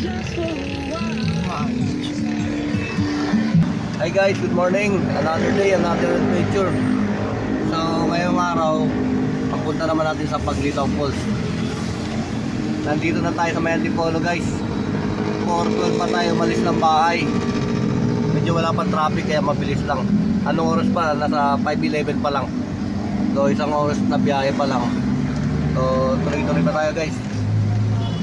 Hi guys, good morning. Another day, another adventure. So ngayong araw, papunta naman natin sa Paglitaw Falls. Nandito na tayo sa may Antipolo guys. 4:12 pa tayo umalis ng bahay. Medyo wala pa traffic kaya mabilis lang. Anong oras pa? Nasa 5:11 pa lang. So isang oras na biyahe pa lang. So tuloy-tuloy pa tayo guys.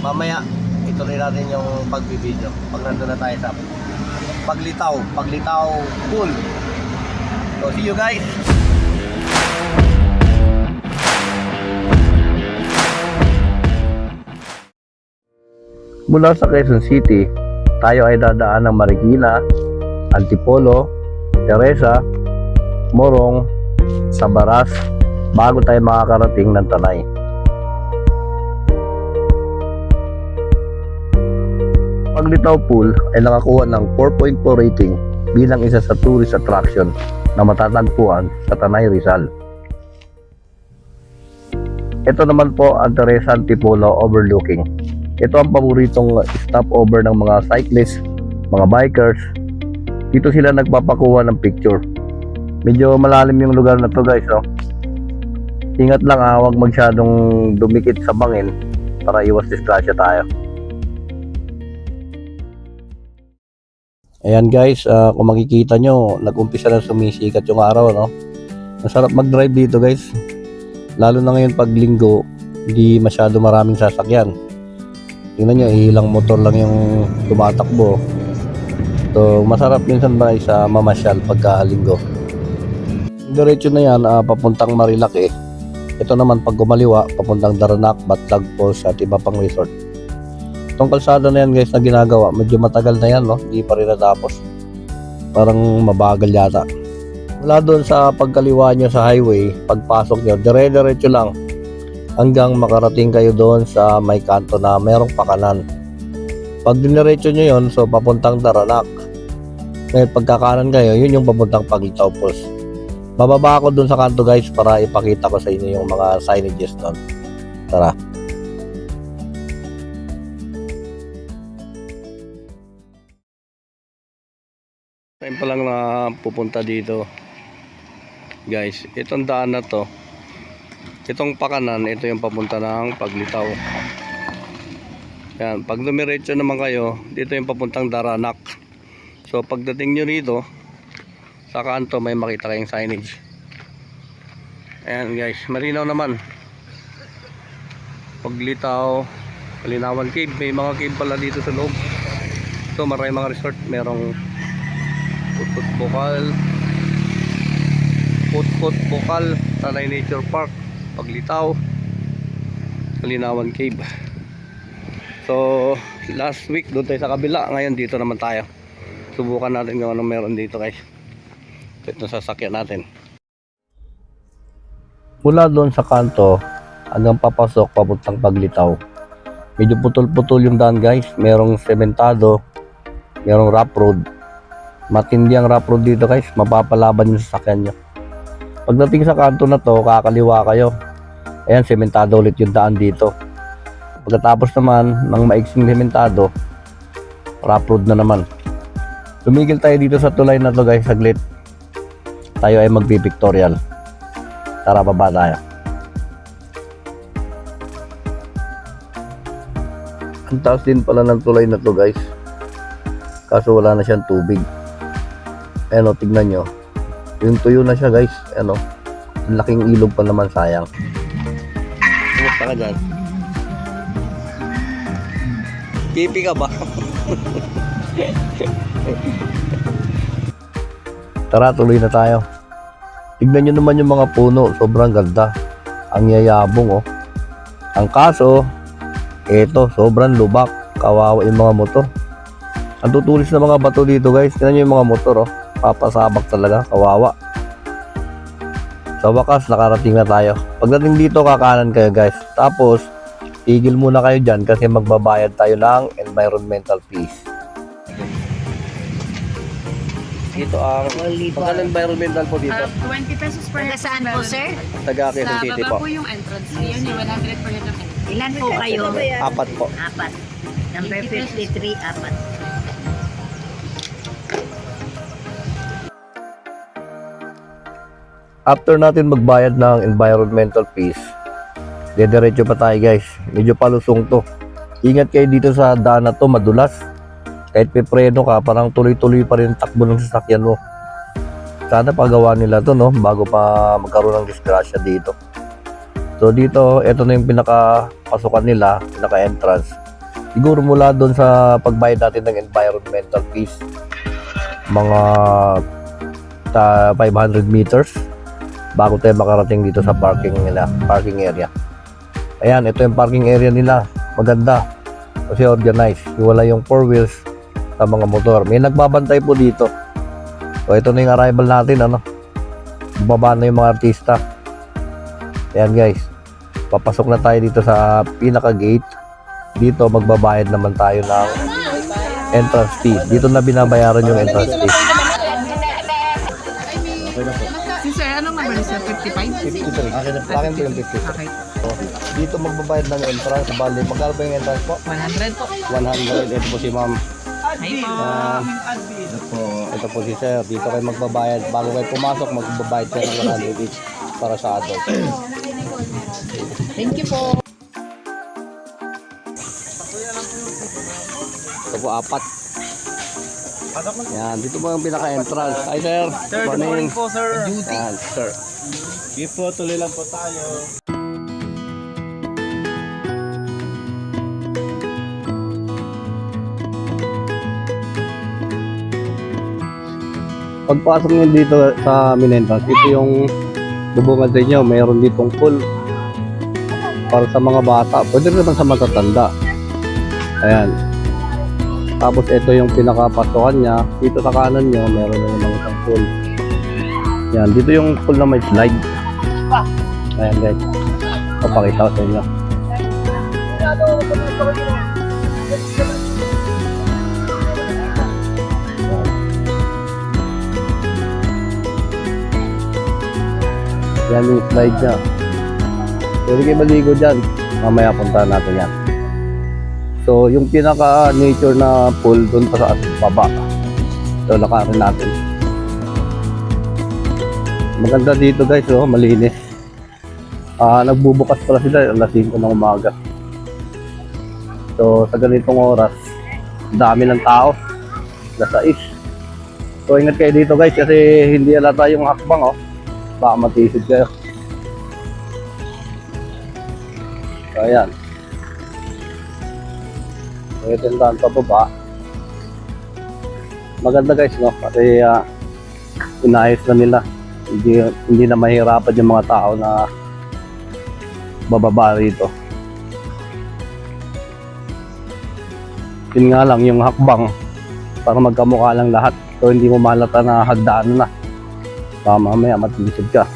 Mamaya ituloy natin yung pagbibideo pag nandun na tayo sa Paglitaw Pool. So see you guys. Mula sa Quezon City, tayo ay dadaan ng Marikina, Antipolo, Teresa, Morong, Sabaras bago tayo makakarating ng Tanay. Paglitaw Pool ay nakakuha ng 4.4 rating bilang isa sa tourist attraction na matatagpuan sa Tanay, Rizal. Ito naman po ang Teresa Antipolo Overlooking. Ito ang paboritong stopover ng mga cyclists, mga bikers. Dito sila nagpapakuha ng picture. Medyo malalim yung lugar na to guys, no? Ingat lang huwag masyadong dumikit sa bangin para iwas disgrasya tayo. Ayan guys, kung makikita nyo, nag-umpisa na sumisikat yung araw, no? Masarap mag-drive dito guys. Lalo na ngayon pag linggo, hindi masyado maraming sasakyan. Tingnan nyo, ilang motor lang yung tumatakbo. So, masarap minsan ba sa mamasyal pagka linggo. Diretso na yan, papuntang Marilake. Ito naman pag gumaliwa, papuntang Daranak, Batlag Falls at iba pang resort. Itong kalsada na yan guys na ginagawa, medyo matagal na yan, no? Hindi pa rin natapos. Parang mabagal yata. Mula doon sa pagkaliwa nyo sa highway, pagpasok nyo, dire-diretso lang hanggang makarating kayo doon sa may kanto na merong pakanan. Pag diniretso nyo yon, so papuntang Daranak. Ngayon pagkakanan kayo, yun yung papuntang Paglitaw Falls. Bababa ako doon sa kanto guys para ipakita ko sa inyo yung mga signages doon. Tara. Time pa lang na pupunta dito guys. Itong daan na to, itong pakanan, ito yung papunta ng Paglitaw. Yan, pag dumiretso naman kayo, dito yung papuntang Daranak. So pagdating nyo rito sa kanto, may makita kayong signage. Ayan guys, malinaw naman. Paglitaw, Kalinawan Cave. May mga cave pala dito sa loob. So maraming mga resort. Merong Putput Bukal, Tanay Nature Park, Paglitaw, Kalinawan Cave. So last week doon tayo sa kabila, ngayon dito naman tayo. Subukan natin kung anong meron dito guys. Ito sasakyan natin. Mula doon sa kanto hanggang papasok papuntang Paglitaw, medyo putol-putol yung daan guys. Merong sementado, merong rough road. Matindi ang rough road dito guys, mapapalaban yung sasakyan nyo. Pagdating sa kanto na to, kakaliwa kayo. Ayan, sementado ulit yung daan dito. Pagkatapos naman ng maiksing sementado, rough road na naman. Tumigil tayo dito sa tulay na to guys, saglit. Tayo ay magpipictorial. Tara, baba tayo. Ang taas din pala ng tulay na to guys, kaso wala na siyang tubig. Ano, tignan nyo, yung tuyo na siya guys. Ano, laking ilog pa naman, sayang. Kumusta ka dyan? Pipi ka ba? Tara, tuloy na tayo. Tignan nyo naman yung mga puno, sobrang ganda. Ang yayabong oh. Ang kaso, eto, sobrang lubak. Kawawa yung mga motor. Ang tutulis na mga bato dito guys. Tignan nyo yung mga motor oh. Papasabak talaga, kawawa. Sa wakas, nakarating na tayo. Pagdating dito, kakanan kayo guys. Tapos, tigil muna kayo dyan kasi magbabayad tayo ng environmental fees. Dito ang environmental po dito. 20 pesos per head. Saan po, sir? Taga Quezon City Sa baba po. po yung entrance. Yun yung 100 per head. Ilan po kayo? Apat po. Apat. Number 53, apat. After natin magbayad ng environmental fees, dediretso pa tayo guys. Medyo palusong to. Ingat kayo dito sa daan na to, madulas. Kahit pipreno ka, parang tuloy-tuloy pa rin takbo ng sasakyan mo. Sana pagawa nila to, no, bago pa magkaroon ng disgrasya dito. So dito, ito na yung pinaka-pasukan nila, pinaka-entrance. Siguro mula doon sa pagbayad natin ng environmental fees, mga 500 meters bago tayo makarating dito sa parking nila, parking area. Ayan, ito yung parking area nila. Maganda kasi organized. Wala yung 4 wheels sa mga motor. May nagbabantay po dito. So ito na yung arrival natin, ano. Bumaba na yung mga artista. Ayan guys. Papasok na tayo dito sa pinaka gate. Dito magbabayad naman tayo ng entrance fee. Dito na binabayaran yung entrance fee. Okay na po. Si sir, anong number ni sir? 55? 53. Akin po yung 53. Okay. So, dito magbabayad ng entrance. Bali, magkano ba yung entrance po? 100 po. 100. Ito po si ma'am. Hi po. Ito po si sir. Dito kayo magbabayad. Bago kayo pumasok, magbabayad kayo ng 100 each para sa adult. Thank you po. Ito po, 4. Yan, dito po yung pinaka-entrance. Hi sir. Sir, good morning po, sir. Yan, sir. Sige po, tuloy lang po tayo. Pagpasok nyo dito sa main entrance, ito yung bubungan sa inyo. Mayroon ditong pool para sa mga bata. Pwede naman sa matatanda. Ayan. Tapos ito yung pinakapasukan niya. Dito sa kanan nyo, meron na naman isang pool. Yan. Dito yung pool na may slide. Ayan guys. Papakita ko sa inyo. Yan yung slide niya. Pwede kayo maligo dyan. Mamaya puntahan natin yan. So, yung pinaka-nature na pool doon pa sa baba. So, lakarin natin. Maganda dito guys, oh, malinis. Nagbubukas pala sila alas 5 ng umaga. So, sa ganitong oras, dami ng tao. Alas 6. So, ingat kayo dito guys kasi hindi alata yung hakbang, oh. Baka matisid kayo. So, ayan. So, ito yung daan pababa. Maganda guys, no? Kasi inayos na nila. Hindi na mahirapan yung mga tao na bababa rito. Yun nga lang, yung hakbang para magkamukha lang lahat. So, hindi mo malata na hagdaan na. Baka mamaya matilisod ka.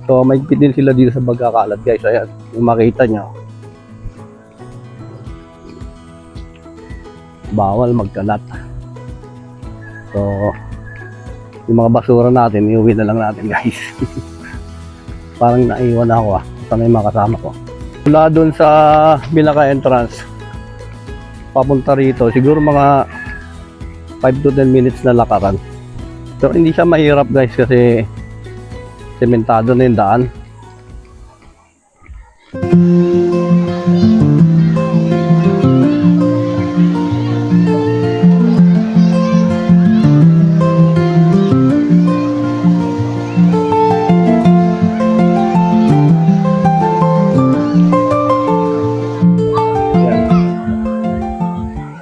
So may din sila dito sa pagkakalat guys. Ayan, yung makita nyo. Bawal magkalat. So yung mga basura natin, iuwi na lang natin guys. Parang naiwan ako Sana yung mga kasama ko. Mula doon sa pinaka-entrance papunta rito, siguro mga 5 to 10 minutes na lakaran. So hindi siya mahirap guys kasi sementado na yung daan.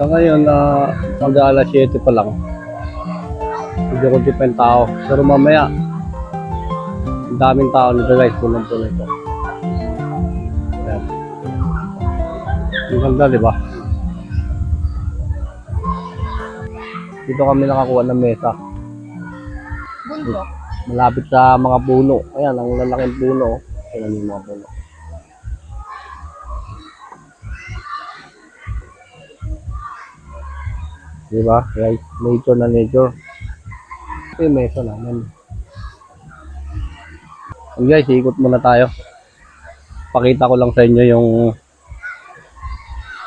So ngayon mag-alas 7 pa lang. Hindi ko pa yung tao. Pero mamaya, ang daming tao nito guys, punong-puno ito. Ayan. Ang ganda, di ba? Dito kami nakakuha ng mesa. Bundok. Malapit sa mga puno. Ayan, ang lalaking puno. Ayan yung mga puno. Diba? Right? Nature na nature. Ito yung mesa namin. And guys, ikot muna tayo. Pakita ko lang sa inyo yung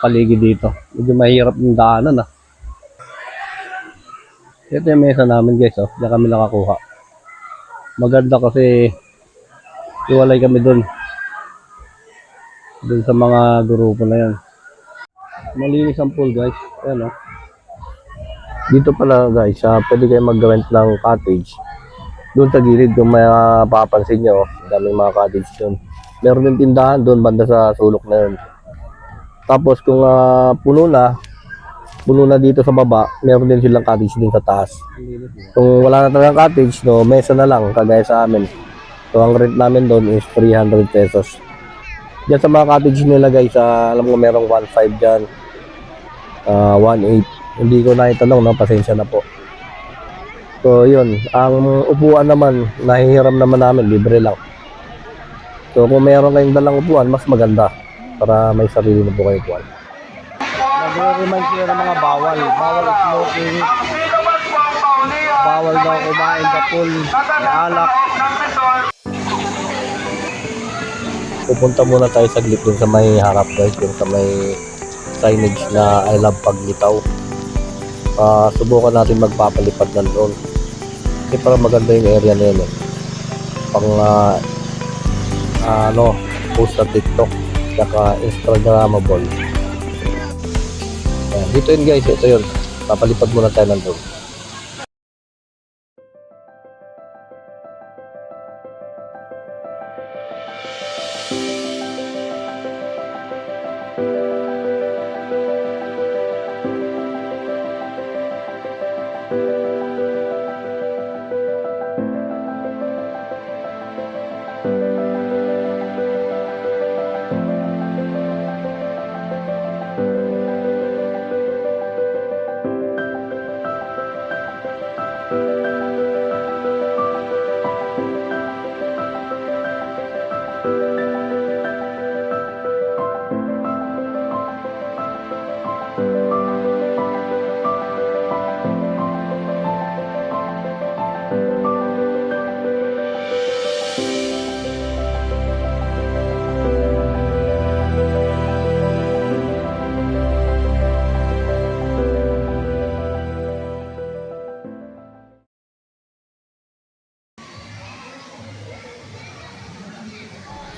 paligid dito. Medyo mahirap yung daanan ah. Ito yung mesa namin guys, oh. Diyan kami nakakuha. Maganda kasi iwalay kami doon. Doon sa mga grupo na yan. Malinis ang pool guys. Ayan oh. Dito pala guys, pwede kayo mag-rent ng cottage. Doon sa gilid, kung may papansin nyo, daming mga cottage doon. Meron din tindahan doon, banda sa sulok na yun. Tapos kung puno na dito sa baba, meron din silang cottage din sa taas. Kung wala na talagang cottage, no, mesa na lang, kagaya sa amin. So ang rent namin doon is 300 pesos. Diyan sa mga cottage nila guys, alam ko merong 1.5 dyan, 1.8. Hindi ko na itanong, no, pasensya na po. So yun, ang upuan naman, nahihiram naman namin, libre lang. So kung meron kayong dalang upuan, mas maganda para may sarili na po kayo upuan. Nagre-remind sila ng mga bawal smoking, bawal daw kumain sa pool, may alak. Pupunta muna tayo saglit dun sa may harap guys, dun sa may signage na I love paglitaw. Subukan natin magpapalipad nandoon. Kasi para maganda yung area na yun eh. Pang post sa TikTok saka Instagramable. Ayan, dito yun guys, ito yun. Papalipad muna tayo nandoon.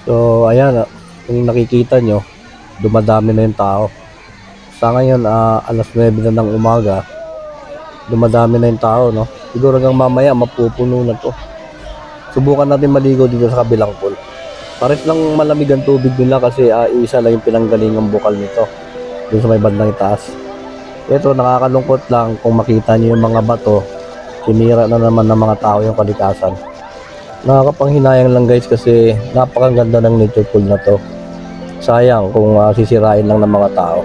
So ayan, kung nakikita nyo, dumadami na yung tao. Sa ngayon, alas 9 na ng umaga, dumadami na yung tao, no? Siguro hanggang mamaya, mapupuno na to. Subukan natin maligo dito sa kabilang pool. Pares lang malamig ang tubig nila kasi isa lang yung pinanggalingang bukal nito. Doon sa may bandang itaas. Ito, nakakalungkot lang kung makita nyo yung mga bato, sinira na naman ng mga tao yung kalikasan. Nakakapanghinayang lang guys kasi napakaganda ng nature pool na to. Sayang kung sisirain lang ng mga tao.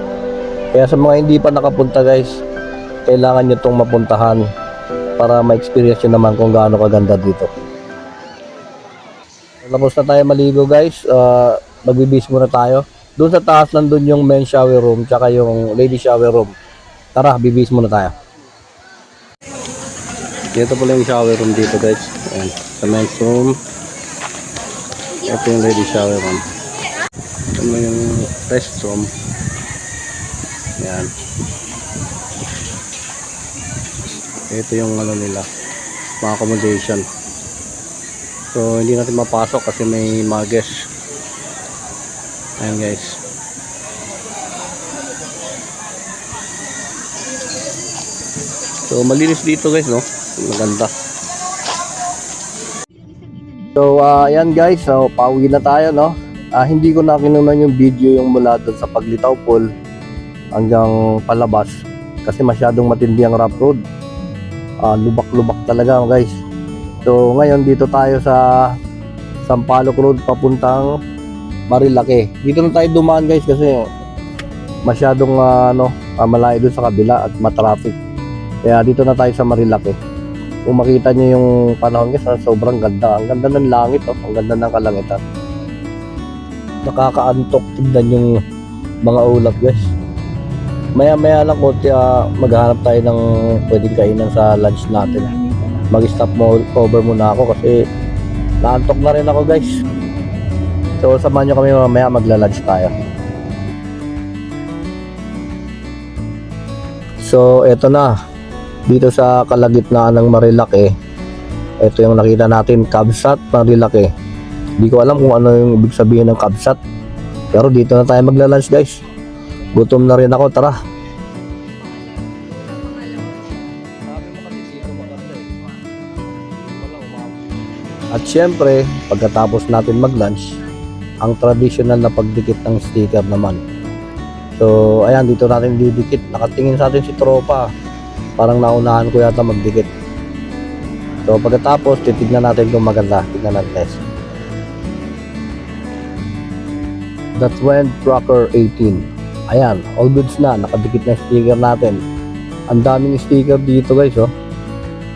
Kaya sa mga hindi pa nakapunta guys, kailangan nyo itong mapuntahan para ma-experience nyo naman kung gaano kaganda dito. Tapos na tayo maligo guys, magbibis muna tayo. Doon sa taas nandun yung men's shower room tsaka yung lady shower room. Tara, bibis muna tayo. Ito pala yung shower room dito guys. Ayan, sa men's room. Ito yung lady shower room. Ito yung restroom. Ayan. Ito yung ano nila, mga accommodation. So hindi natin mapasok kasi may mga guests. Ayan guys. So malinis dito guys, no? Maganda. So ayan guys, so pauwi na tayo, no? Hindi ko na kinunan yung video yung mula doon sa Paglitaw Pool hanggang palabas kasi masyadong matindi ang rough road. Lubak-lubak talaga guys. So ngayon dito tayo sa Sampaloc Road papuntang Marilake. Dito na tayo dumaan guys kasi masyadong malayo doon sa kabila at matraffic. Kaya dito na tayo sa Marilake. Kung makita nyo yung panahon guys, sobrang ganda. Ang ganda ng langit, ang ganda ng kalangitan. Nakakaantok tignan yung mga ulap guys. Maya lang konti, maghanap tayo ng pwedeng kainan sa lunch natin. Mag-stop over muna ako kasi naantok na rin ako guys. So samahan nyo kami mamaya, magla-lunch tayo. So eto na, dito sa kalagitnaan ng Marilake, ito yung nakita natin, Kabsat Marilake. Hindi ko alam kung ano yung ibig sabihin ng Kabsat, pero dito na tayo magla-lunch guys. Gutom na rin ako, tara. At syempre, pagkatapos natin mag-lunch, ang traditional na pagdikit ng sticker naman. So, ayan, dito natin didikit. Nakatingin sa atin si tropa. Parang naunahan ko yata magdikit. So, pagkatapos, titignan natin kung maganda. Tignan natin test. The Trend Tracker 18. Ayan, all goods na. Nakadikit na sticker natin. Ang daming sticker dito guys, oh.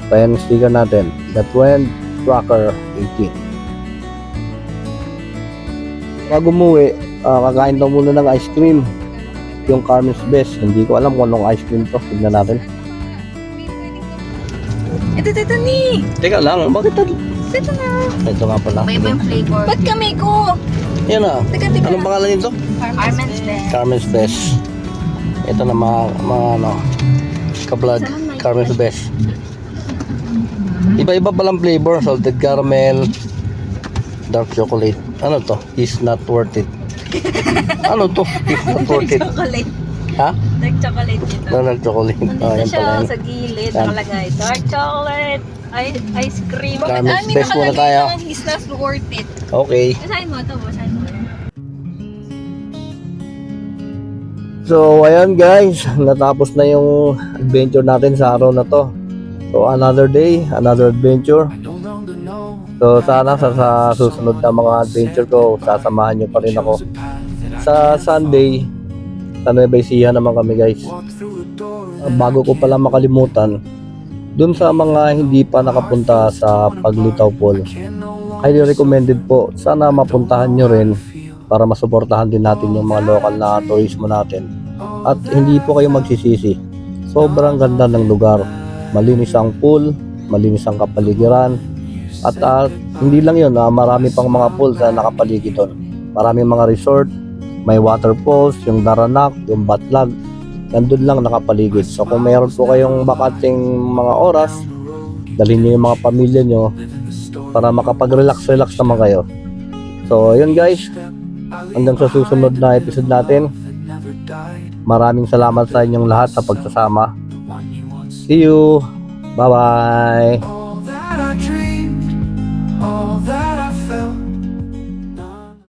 Ayan yung sticker natin. The Trend Tracker 18. Bago umuwi, kakain daw muna ng ice cream. Yung Carmen's Best. Hindi ko alam kung anong ice cream to. Tignan natin. Ito ni! Teka lang, bakit Ito na! ito nga pala. May flavor. Ba't kami ko? Yan na. Teka. Anong pangalan nito? Armen's Best. Carmen's Best. Ito na mga ano, ka-vlog. Carmen's Best. Iba-iba palang flavor. Salted caramel, dark chocolate. Ano to? Is not worth it. Ano to? Is not worth it. Chocolate. Ha? Dark chocolate ito. Dark chocolate. Nandito Yan siya pala yun. sa gilid. Yan. Nakalagay. Dark chocolate. Ice cream. Carmen's Best muna tayo. Is not worth it. Okay. Basahin mo ito. Basahin mo. So, ayan guys. Natapos na yung adventure natin sa araw na to. So, another day, another adventure. So, sana sa susunod na mga adventure ko, sasamahan nyo pa rin ako. Sa Sunday, sa Nueva Ecija naman kami guys. Bago ko pala makalimutan, dun sa mga hindi pa nakapunta sa Paglitaw Pool, highly recommended po. Sana mapuntahan nyo rin para masuportahan din natin yung mga local na turismo natin. At hindi po kayo magsisisi. Sobrang ganda ng lugar. Malinis ang pool, malinis ang kapaligiran. At hindi lang yun, marami pang mga pool na nakapaligid doon. Maraming mga resort, may waterfalls, yung Daranak, yung Batlag. Nandun lang nakapaligid. So kung mayroon po kayong bakanting mga oras, dalhin niyo yung mga pamilya nyo para makapag-relax naman kayo. So yun guys, hanggang sa susunod na episode natin. Maraming salamat sa inyong lahat sa pagsasama. See you. Bye-bye.